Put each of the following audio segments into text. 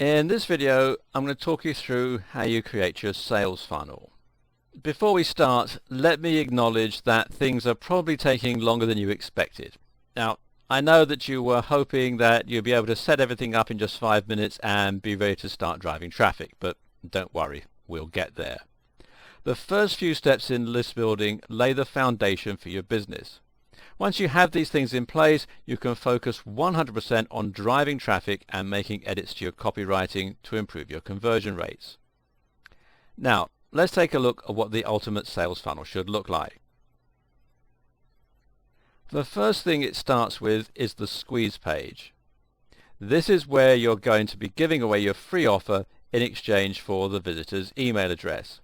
In this video, I'm going to talk you through how you create your sales funnel. Before we start, let me acknowledge that things are probably taking longer than you expected. Now, I know that you were hoping that you'll be able to set everything up in just 5 minutes and be ready to start driving traffic, but don't worry, we'll get there. The first few steps in list building lay the foundation for your business. Once you have these things in place, you can focus 100% on driving traffic and making edits to your copywriting to improve your conversion rates. Now, let's take a look at what the ultimate sales funnel should look like. The first thing it starts with is the squeeze page. This is where you're going to be giving away your free offer in exchange for the visitor's email address.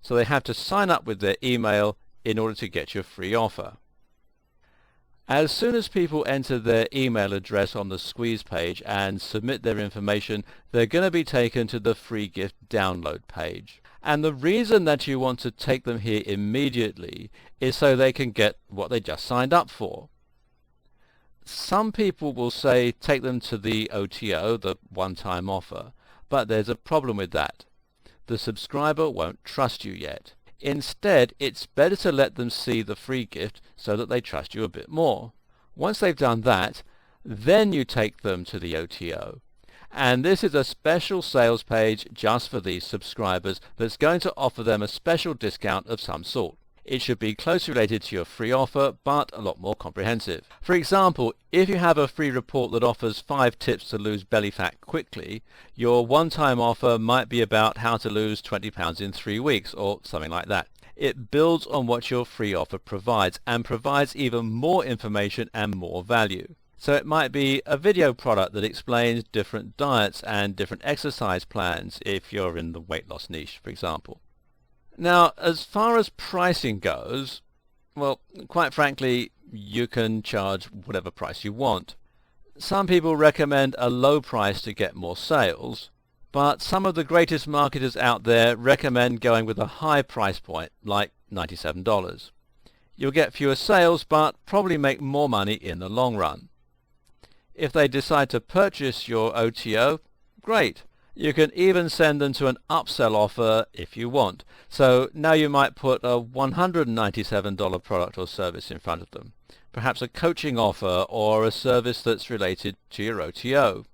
So they have to sign up with their email in order to get your free offer. As soon as people enter their email address on the squeeze page and submit their information, they're going to be taken to the free gift download page. And the reason that you want to take them here immediately is so they can get what they just signed up for. Some people will say take them to the OTO, the one-time offer, but there's a problem with that. The subscriber won't trust you yet. Instead, it's better to let them see the free gift so that they trust you a bit more. Once they've done that, then you take them to the OTO. And this is a special sales page just for these subscribers that's going to offer them a special discount of some sort. It should be closely related to your free offer, but a lot more comprehensive. For example, if you have a free report that offers 5 tips to lose belly fat quickly, your one-time offer might be about how to lose 20 pounds in 3 weeks, or something like that. It builds on what your free offer provides, and provides even more information and more value. So it might be a video product that explains different diets and different exercise plans if you're in the weight loss niche, for example. Now, as far as pricing goes, well, quite frankly, you can charge whatever price you want. Some people recommend a low price to get more sales, but some of the greatest marketers out there recommend going with a high price point, like $97. You'll get fewer sales, but probably make more money in the long run. If they decide to purchase your OTO, great. You can even send them to an upsell offer if you want. So now you might put a $197 product or service in front of them. Perhaps a coaching offer or a service that's related to your OTO.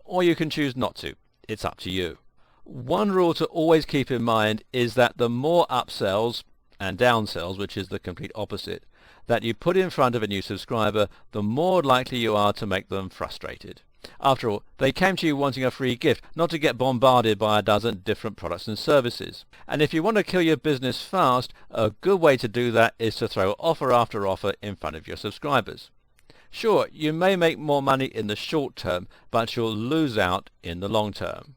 Or you can choose not to. It's up to you. One rule to always keep in mind is that the more upsells and downsells, which is the complete opposite, that you put in front of a new subscriber, the more likely you are to make them frustrated. After all, they came to you wanting a free gift, not to get bombarded by a dozen different products and services. And if you want to kill your business fast, a good way to do that is to throw offer after offer in front of your subscribers. Sure, you may make more money in the short term, but you'll lose out in the long term.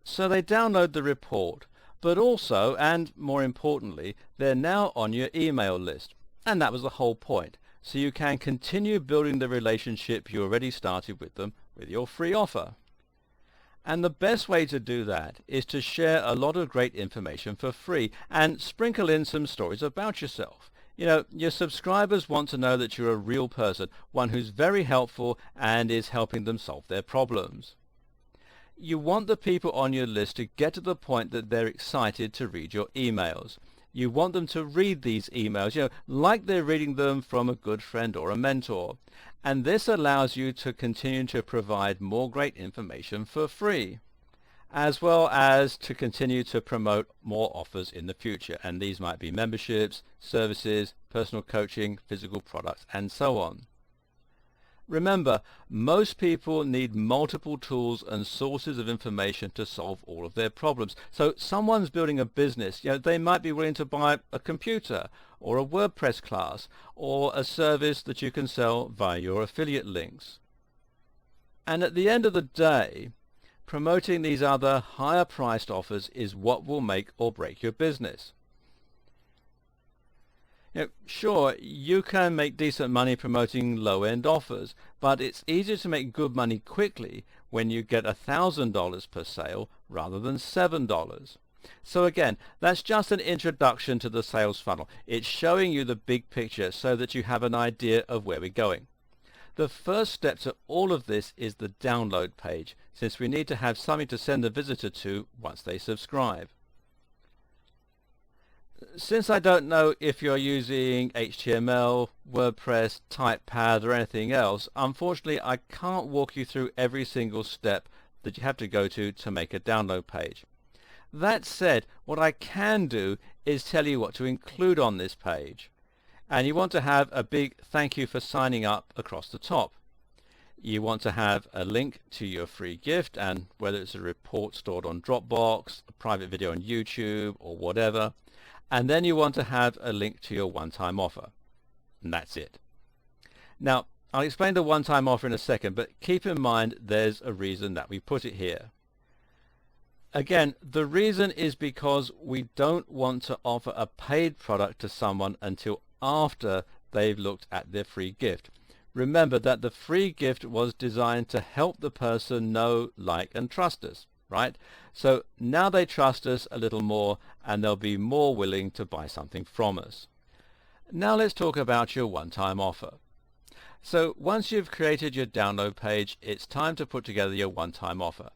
So they download the report, but also, and more importantly, they're now on your email list. And that was the whole point. So you can continue building the relationship you already started with them with your free offer. And the best way to do that is to share a lot of great information for free and sprinkle in some stories about yourself. You know, your subscribers want to know that you're a real person, one who's very helpful and is helping them solve their problems. You want the people on your list to get to the point that they're excited to read your emails. You want them to read these emails, like they're reading them from a good friend or a mentor. And this allows you to continue to provide more great information for free, as well as to continue to promote more offers in the future. And these might be memberships, services, personal coaching, physical products, and so on. Remember, most people need multiple tools and sources of information to solve all of their problems. So someone's building a business, they might be willing to buy a computer or a WordPress class or a service that you can sell via your affiliate links. And at the end of the day, promoting these other higher priced offers is what will make or break your business. Sure, you can make decent money promoting low-end offers, but it's easier to make good money quickly when you get $1,000 per sale rather than $7. So again, that's just an introduction to the sales funnel. It's showing you the big picture so that you have an idea of where we're going. The first step to all of this is the download page, since we need to have something to send the visitor to once they subscribe. Since I don't know if you're using HTML, WordPress, TypePad or anything else, unfortunately I can't walk you through every single step that you have to go to make a download page. That said, what I can do is tell you what to include on this page. And you want to have a big thank you for signing up across the top. You want to have a link to your free gift, and whether it's a report stored on Dropbox, a private video on YouTube or whatever. And then you want to have a link to your one-time offer. And that's it. Now, I'll explain the one-time offer in a second, but keep in mind there's a reason that we put it here. Again, the reason is because we don't want to offer a paid product to someone until after they've looked at their free gift. Remember that the free gift was designed to help the person know, like, and trust us, right? So now they trust us a little more and they'll be more willing to buy something from us. Now let's talk about your one-time offer. So once you've created your download page, it's time to put together your one-time offer.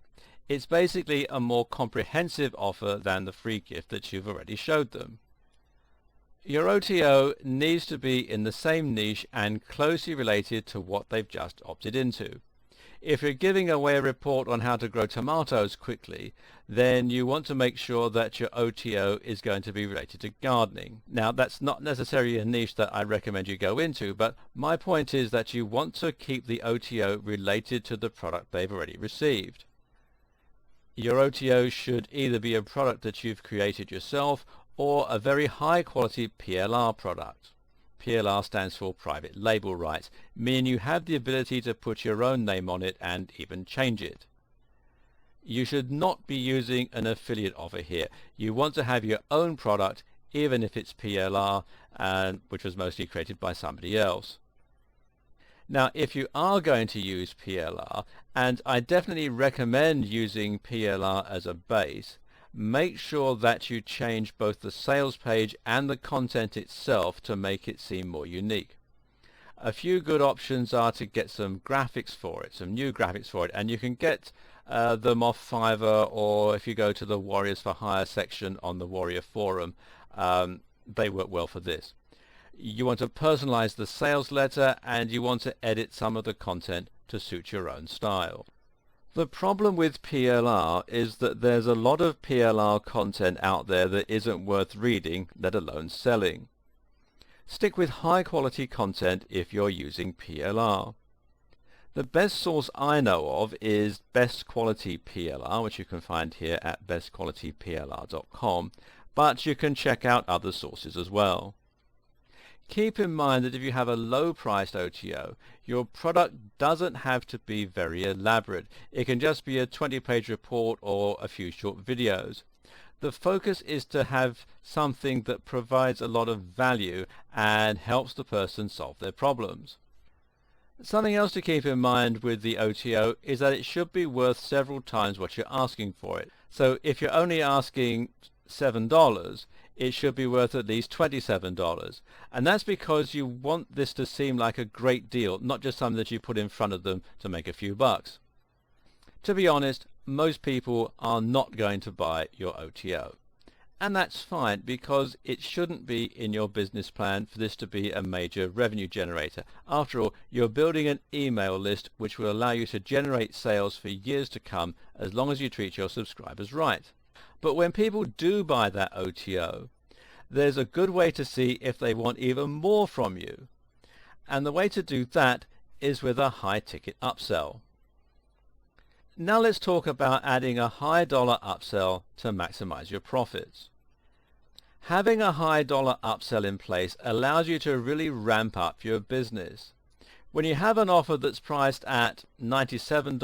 It's basically a more comprehensive offer than the free gift that you've already showed them. Your OTO needs to be in the same niche and closely related to what they've just opted into. If you're giving away a report on how to grow tomatoes quickly, then you want to make sure that your OTO is going to be related to gardening. Now, that's not necessarily a niche that I recommend you go into, but my point is that you want to keep the OTO related to the product they've already received. Your OTO should either be a product that you've created yourself or a very high quality PLR product. PLR stands for private label rights, meaning you have the ability to put your own name on it and even change it. You should not be using an affiliate offer here. You want to have your own product, even if it's PLR, which was mostly created by somebody else. Now, if you are going to use PLR, and I definitely recommend using PLR as a base, make sure that you change both the sales page and the content itself to make it seem more unique. A few good options are to get some graphics for it, some new graphics for it, and you can get them off Fiverr, or if you go to the Warriors for Hire section on the Warrior Forum, they work well for this. You want to personalize the sales letter, and you want to edit some of the content to suit your own style. The problem with PLR is that there's a lot of PLR content out there that isn't worth reading, let alone selling. Stick with high quality content if you're using PLR. The best source I know of is Best Quality PLR, which you can find here at bestqualityplr.com, but you can check out other sources as well. Keep in mind that if you have a low-priced OTO, your product doesn't have to be very elaborate. It can just be a 20-page report or a few short videos. The focus is to have something that provides a lot of value and helps the person solve their problems. Something else to keep in mind with the OTO is that it should be worth several times what you're asking for it. So if you're only asking $7, it should be worth at least $27. And that's because you want this to seem like a great deal, not just something that you put in front of them to make a few bucks. To be honest, most people are not going to buy your OTO. And that's fine, because it shouldn't be in your business plan for this to be a major revenue generator. After all, you're building an email list which will allow you to generate sales for years to come, as long as you treat your subscribers right. But when people do buy that OTO, there's a good way to see if they want even more from you. And the way to do that is with a high-ticket upsell. Now let's talk about adding a high-dollar upsell to maximize your profits. Having a high-dollar upsell in place allows you to really ramp up your business. When you have an offer that's priced at $97,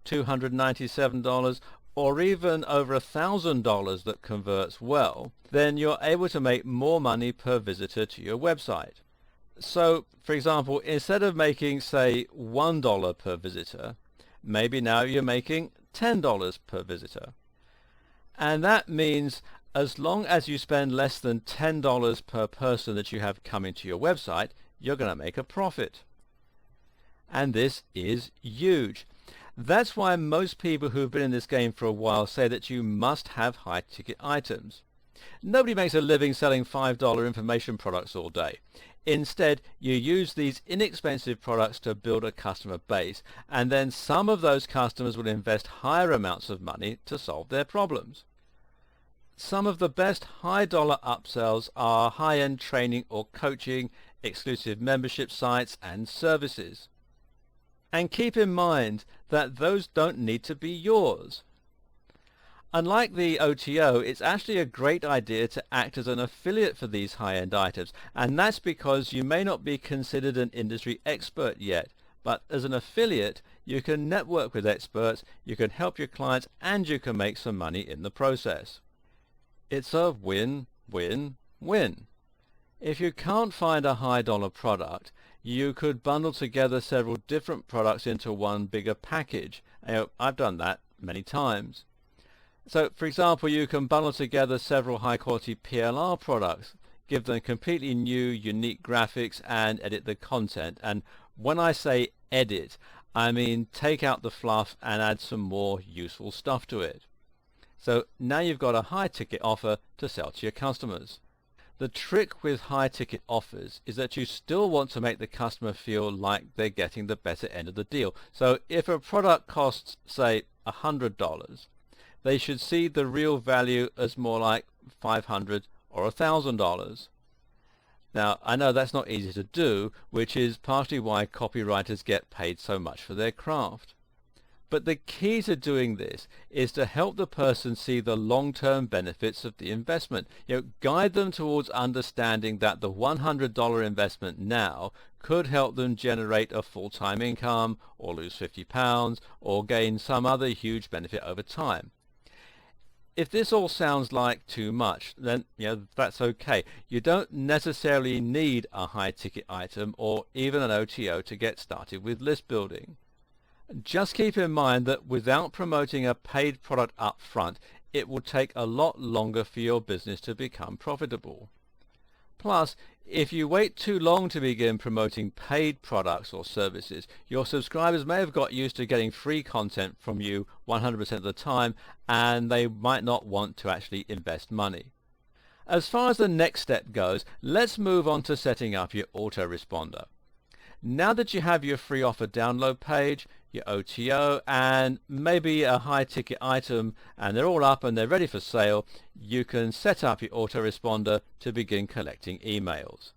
$297, or even over $1,000 that converts well, then you're able to make more money per visitor to your website. So, for example, instead of making, say, $1 per visitor, maybe now you're making $10 per visitor. And that means as long as you spend less than $10 per person that you have coming to your website, you're going to make a profit. And this is huge. That's why most people who've been in this game for a while say that you must have high-ticket items. Nobody makes a living selling $5 information products all day. Instead, you use these inexpensive products to build a customer base, and then some of those customers will invest higher amounts of money to solve their problems. Some of the best high-dollar upsells are high-end training or coaching, exclusive membership sites, and services. And keep in mind that those don't need to be yours. Unlike the OTO, it's actually a great idea to act as an affiliate for these high-end items, and that's because you may not be considered an industry expert yet, but as an affiliate you can network with experts, you can help your clients, and you can make some money in the process. It's a win-win-win. If you can't find a high-dollar product, you could bundle together several different products into one bigger package. I've done that many times. So, for example, you can bundle together several high-quality PLR products, give them completely new, unique graphics, and edit the content. And when I say edit, I mean take out the fluff and add some more useful stuff to it. So now you've got a high-ticket offer to sell to your customers. The trick with high-ticket offers is that you still want to make the customer feel like they're getting the better end of the deal. So if a product costs, say, $100, they should see the real value as more like $500 or $1,000. Now, I know that's not easy to do, which is partially why copywriters get paid so much for their craft. But the key to doing this is to help the person see the long-term benefits of the investment. Guide them towards understanding that the $100 investment now could help them generate a full-time income, or lose 50 pounds, or gain some other huge benefit over time. If this all sounds like too much, then that's okay. You don't necessarily need a high-ticket item or even an OTO to get started with list building. Just keep in mind that without promoting a paid product up front, it will take a lot longer for your business to become profitable. Plus, if you wait too long to begin promoting paid products or services, your subscribers may have got used to getting free content from you 100% of the time, and they might not want to actually invest money. As far as the next step goes, let's move on to setting up your autoresponder. Now that you have your free offer download page, your OTO, and maybe a high-ticket item, and they're all up and they're ready for sale, you can set up your autoresponder to begin collecting emails.